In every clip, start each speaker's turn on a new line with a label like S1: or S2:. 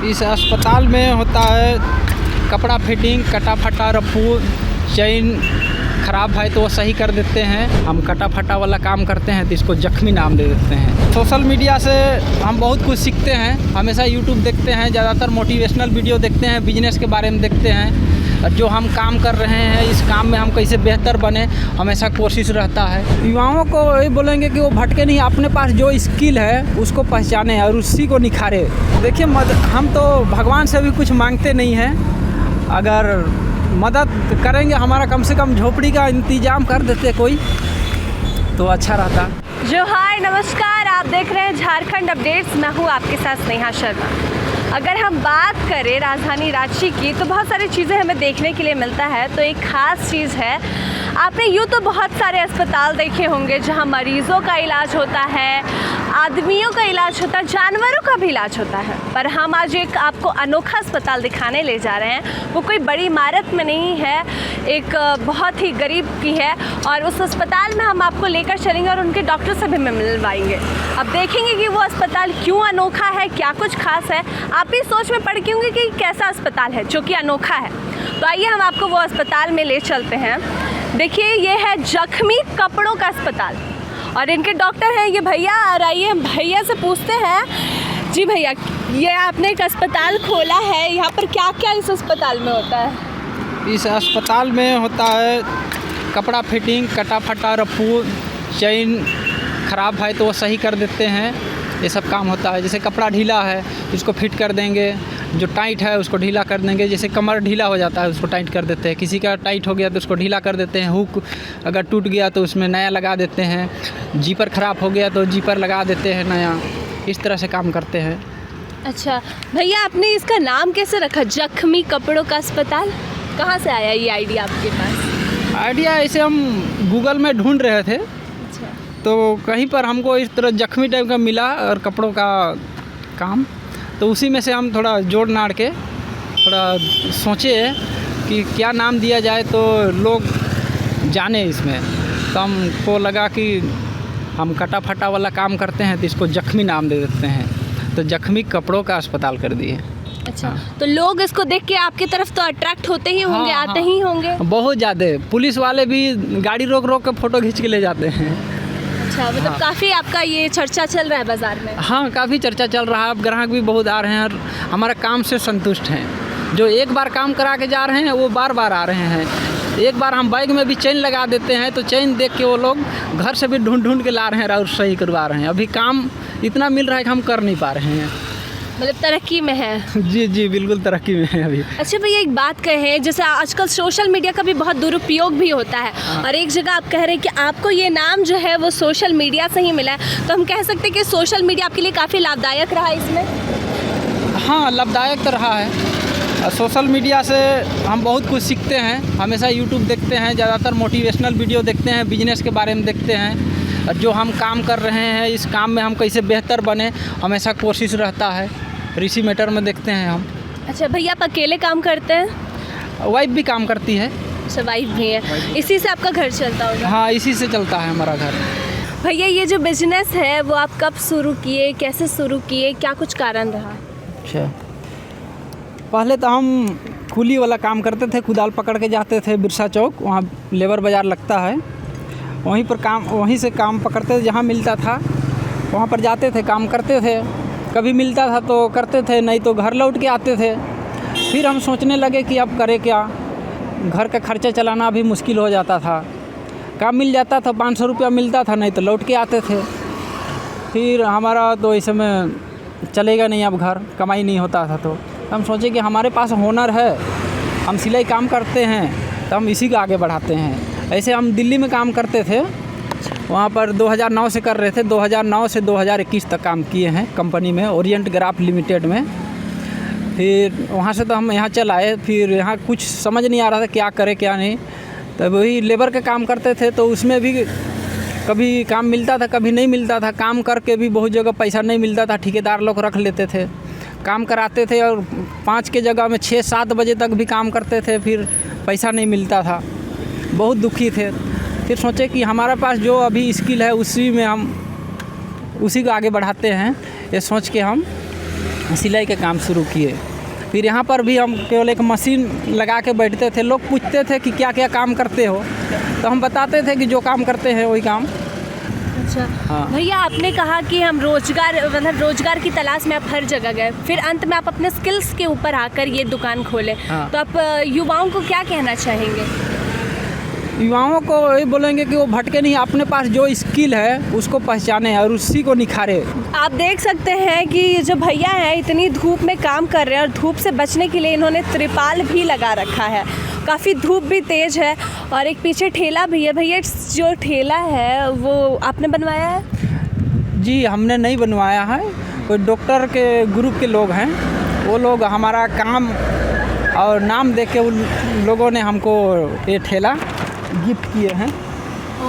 S1: इस अस्पताल में होता है कपड़ा फिटिंग, कटा फटा रफू, चेन ख़राब है तो वो सही कर देते हैं। हम कटा फटा वाला काम करते हैं तो इसको जख्मी नाम दे देते हैं। सोशल मीडिया से हम बहुत कुछ सीखते हैं, हमेशा यूट्यूब देखते हैं, ज़्यादातर मोटिवेशनल वीडियो देखते हैं, बिजनेस के बारे में देखते हैं। जो हम काम कर रहे हैं इस काम में हम कैसे बेहतर बने, हमेशा कोशिश रहता है। युवाओं को यही बोलेंगे कि वो भटके नहीं, अपने पास जो स्किल है उसको पहचाने और उसी को निखारे। देखिए हम तो भगवान से भी कुछ मांगते नहीं हैं, अगर मदद करेंगे हमारा कम से कम झोपड़ी का इंतजाम कर देते कोई तो अच्छा रहता।
S2: जो हाय नमस्कार, आप देख रहे हैं झारखंड अपडेट्स। मैं हूँ आपके साथ स्नेहा शर्मा। अगर हम बात करें राजधानी रांची की तो बहुत सारी चीज़ें हमें देखने के लिए मिलता है। तो एक ख़ास चीज़ है, आपने यूँ तो बहुत सारे अस्पताल देखे होंगे जहाँ मरीज़ों का इलाज होता है, आदमियों का इलाज होता है, जानवरों का भी इलाज होता है। पर हम आज एक आपको अनोखा अस्पताल दिखाने ले जा रहे हैं। वो कोई बड़ी इमारत में नहीं है, एक बहुत ही गरीब की है और उस अस्पताल में हम आपको लेकर चलेंगे और उनके डॉक्टर से भी मिलवाएंगे। अब देखेंगे कि वो अस्पताल क्यों अनोखा है, क्या कुछ खास है। आप भी सोच में पड़ के होंगे कि कैसा अस्पताल है जो कि अनोखा है। तो आइए हम आपको वो अस्पताल में ले चलते हैं। देखिए ये है जख्मी कपड़ों का अस्पताल और इनके डॉक्टर हैं ये भैया। और आइए भैया से पूछते हैं। जी भैया, ये आपने एक अस्पताल खोला है, यहाँ पर क्या क्या इस अस्पताल में होता है?
S1: इस अस्पताल में होता है कपड़ा फिटिंग, कटा फटा रफू, चेन ख़राब है तो वो सही कर देते हैं। ये सब काम होता है। जैसे कपड़ा ढीला है इसको फिट कर देंगे, जो टाइट है उसको ढीला कर देंगे। जैसे कमर ढीला हो जाता है उसको टाइट कर देते हैं, किसी का टाइट हो गया तो उसको ढीला कर देते हैं। हुक अगर टूट गया तो उसमें नया लगा देते हैं। जीपर ख़राब हो गया तो जीपर लगा देते हैं नया। इस तरह से काम करते हैं।
S2: अच्छा भैया, आपने इसका नाम कैसे रखा, जख्मी कपड़ों का अस्पताल? कहाँ से आया ये आइडिया आपके पास?
S1: आइडिया ऐसे हम गूगल में ढूंढ रहे थे
S2: अच्छा।
S1: तो कहीं पर हमको इस तरह जख्मी टाइप का मिला और कपड़ों का काम, तो उसी में से हम थोड़ा जोड़ नाड़ के थोड़ा सोचे कि क्या नाम दिया जाए तो लोग जाने इसमें। तो हमको लगा कि हम कटा फटा वाला काम करते हैं तो इसको जख्मी नाम दे देते हैं, तो जख्मी कपड़ों का अस्पताल कर दिए।
S2: अच्छा तो लोग इसको देख के आपकी तरफ तो अट्रैक्ट होते ही होंगे, आते ही होंगे
S1: बहुत ज़्यादा। पुलिस वाले भी गाड़ी रोक रोक के फ़ोटो खींच के ले जाते हैं।
S2: अच्छा, मतलब काफ़ी आपका ये चर्चा चल रहा है बाज़ार में?
S1: हाँ, काफ़ी चर्चा चल रहा है। अब ग्राहक भी बहुत आ रहे हैं और हमारा काम से संतुष्ट हैं। जो एक बार काम करा के जा रहे हैं वो बार बार आ रहे हैं। एक बार हम बैग में भी चेन लगा देते हैं तो चेन देख के वो लोग घर से भी ढूंढ ढूंढ के ला रहे हैं और सही करवा रहे हैं। अभी काम इतना मिल रहा है कि हम कर नहीं पा रहे हैं।
S2: मतलब तरक्की में है?
S1: जी जी बिल्कुल तरक्की में है अभी।
S2: अच्छा भैया, एक बात कहें, जैसे आजकल सोशल मीडिया का भी बहुत दुरुपयोग भी होता है और एक जगह आप कह रहे हैं कि आपको ये नाम जो है वो सोशल मीडिया से ही मिला है, तो हम कह सकते हैं कि सोशल मीडिया आपके लिए काफ़ी लाभदायक रहा है इसमें?
S1: हाँ, लाभदायक तो रहा है। सोशल मीडिया से हम बहुत कुछ सीखते हैं, हमेशा यूट्यूब देखते हैं, ज़्यादातर मोटिवेशनल वीडियो देखते हैं, बिजनेस के बारे में देखते हैं। और जो हम काम कर रहे हैं इस काम में हम कैसे बेहतर बने, हमेशा कोशिश रहता है। ऋषि मैटर में देखते हैं हम।
S2: अच्छा भैया, आप अकेले काम करते हैं?
S1: वाइफ भी काम करती है।
S2: अच्छा, वाइफ भी है। इसी से आपका घर चलता होगा?
S1: हाँ, इसी से चलता है हमारा घर।
S2: भैया, ये जो बिजनेस है वो आप कब शुरू किए, कैसे शुरू किए, क्या कुछ कारण रहा?
S1: अच्छा, पहले तो हम कूली वाला काम करते थे, कुदाल पकड़ के जाते थे बिरसा चौक, वहाँ लेबर बाज़ार लगता है, वहीं से काम पकड़ते थे। जहाँ मिलता था वहाँ पर जाते थे, काम करते थे। कभी मिलता था तो करते थे, नहीं तो घर लौट के आते थे। फिर हम सोचने लगे कि अब करें क्या, घर का खर्चा चलाना भी मुश्किल हो जाता था। काम मिल जाता था, 500 रुपया मिलता था, नहीं तो लौट के आते थे। फिर हमारा तो इस समय चलेगा नहीं, अब घर कमाई नहीं होता था। तो हम सोचे कि हमारे पास हुनर है, हम सिलाई काम करते हैं तो हम इसी को आगे बढ़ाते हैं। ऐसे हम दिल्ली में काम करते थे, वहाँ पर 2009 से कर रहे थे। 2009 से 2021 तक काम किए हैं कंपनी में, ओरिएंट ग्राफ लिमिटेड में। फिर वहाँ से तो हम यहाँ चल आए। फिर यहाँ कुछ समझ नहीं आ रहा था क्या करें क्या नहीं, तो वही लेबर का काम करते थे। तो उसमें भी कभी काम मिलता था, कभी नहीं मिलता था। काम करके भी बहुत जगह पैसा नहीं मिलता था, ठेकेदार लोग रख लेते थे, काम कराते थे और 5 के जगह में 6-7 बजे तक भी काम करते थे, फिर पैसा नहीं मिलता था। बहुत दुखी थे। फिर सोचे कि हमारे पास जो अभी स्किल है उसी में हम उसी को आगे बढ़ाते हैं। ये सोच के हम सिलाई का काम शुरू किए। फिर यहाँ पर भी हम केवल एक मशीन लगा के बैठते थे। लोग पूछते थे कि क्या क्या काम करते हो, तो हम बताते थे कि जो काम करते हैं वही काम।
S2: अच्छा
S1: हाँ।
S2: भैया, आपने कहा कि हम रोजगार की तलाश में आप हर जगह गए, फिर अंत में आप अपने स्किल्स के ऊपर आकर ये दुकान खोले।
S1: हाँ।
S2: तो आप युवाओं को क्या कहना चाहेंगे?
S1: युवाओं को यही बोलेंगे कि वो भटके नहीं, अपने पास जो स्किल है उसको पहचाने और उसी को निखारे।
S2: आप देख सकते हैं कि ये जो भैया हैं इतनी धूप में काम कर रहे हैं और धूप से बचने के लिए इन्होंने त्रिपाल भी लगा रखा है। काफ़ी धूप भी तेज़ है। और एक पीछे ठेला भी है। भैया, जो ठेला है वो आपने बनवाया है?
S1: जी, हमने नहीं बनवाया है, कोई डॉक्टर के ग्रुप के लोग हैं, वो लोग हमारा काम और नाम देख के उन लोगों ने हमको ये ठेला गिफ्ट किए हैं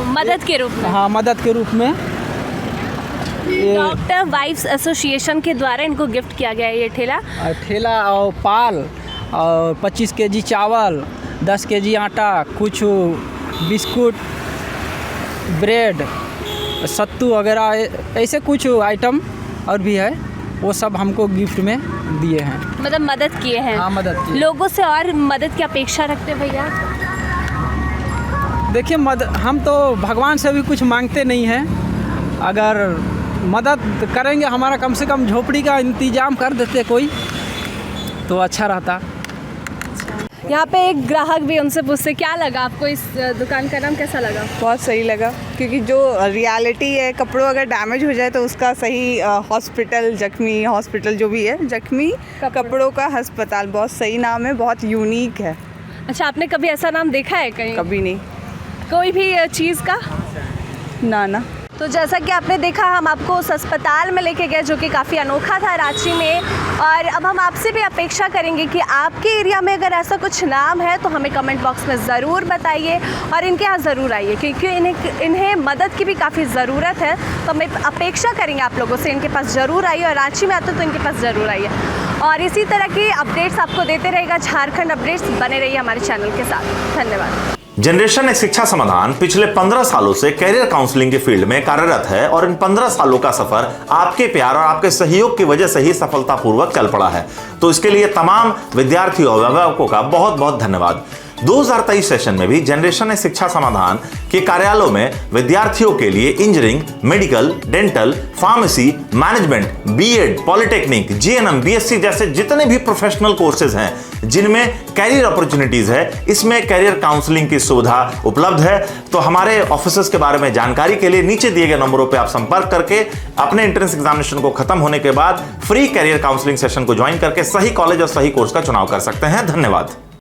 S2: मदद के रूप में।
S1: हाँ, मदद के रूप में।
S2: डॉक्टर वाइफ्स एसोसिएशन के द्वारा इनको गिफ्ट किया गया है ये ठेला।
S1: ठेला और पाल और 25 केजी चावल, 10 केजी आटा, कुछ बिस्कुट, ब्रेड, सत्तू वगैरह ऐसे कुछ आइटम और भी है, वो सब हमको गिफ्ट में दिए हैं।
S2: मतलब मदद किए हैं।
S1: हाँ, मदद किए।
S2: लोगों से और मदद की अपेक्षा रखते हैं भैया?
S1: देखिए, हम तो भगवान से भी कुछ मांगते नहीं हैं। अगर मदद करेंगे, हमारा कम से कम झोपड़ी का इंतज़ाम कर देते कोई, तो अच्छा रहता।
S2: यहाँ पे एक ग्राहक भी, उनसे पूछते क्या लगा आपको, इस दुकान का नाम कैसा लगा?
S3: बहुत सही लगा, क्योंकि जो रियलिटी है, कपड़ों अगर डैमेज हो जाए तो उसका सही जख्मी हॉस्पिटल जो भी है, जख्मी कपड़ों का अस्पताल, बहुत सही नाम है, बहुत यूनिक है।
S2: अच्छा, आपने कभी ऐसा नाम देखा है कहीं?
S3: कभी नहीं।
S2: कोई भी चीज़ का?
S3: ना।
S2: तो जैसा कि आपने देखा, हम आपको उस अस्पताल में लेके गए जो कि काफ़ी अनोखा था रांची में। और अब हम आपसे भी अपेक्षा करेंगे कि आपके एरिया में अगर ऐसा कुछ नाम है तो हमें कमेंट बॉक्स में ज़रूर बताइए और इनके यहाँ ज़रूर आइए, क्योंकि इन्हें मदद की भी काफ़ी ज़रूरत है। तो हमें अपेक्षा करेंगे आप लोगों से, इनके पास ज़रूर आइए, और रांची में आते तो इनके पास ज़रूर आइए। और इसी तरह की अपडेट्स आपको देते रहेगा झारखंड अपडेट्स। बने रहिए हमारे चैनल के साथ। धन्यवाद।
S4: जनरेशन शिक्षा समाधान पिछले 15 सालों से कैरियर काउंसलिंग के फील्ड में कार्यरत है और इन 15 सालों का सफर आपके प्यार और आपके सहयोग की वजह से ही सफलतापूर्वक चल पड़ा है। तो इसके लिए तमाम विद्यार्थियों और अभिभावकों का बहुत बहुत धन्यवाद। 2023 सेशन में भी जनरेशन शिक्षा समाधान के कार्यालयों में विद्यार्थियों के लिए engineering, medical, dental, pharmacy, management, BEd, polytechnic, GNM, BSc जैसे जितने भी प्रोफेशनल कोर्सेज हैं जिनमें कैरियर अपॉर्चुनिटीज है, इसमें कैरियर काउंसलिंग की सुविधा उपलब्ध है। तो हमारे ऑफिसर्स के बारे में जानकारी के लिए नीचे दिए गए नंबरों पर आप संपर्क करके अपने एंट्रेंस एग्जामिनेशन को खत्म होने के बाद फ्री कैरियर काउंसलिंग सेशन को ज्वाइन करके सही कॉलेज और सही कोर्स का चुनाव कर सकते हैं। धन्यवाद।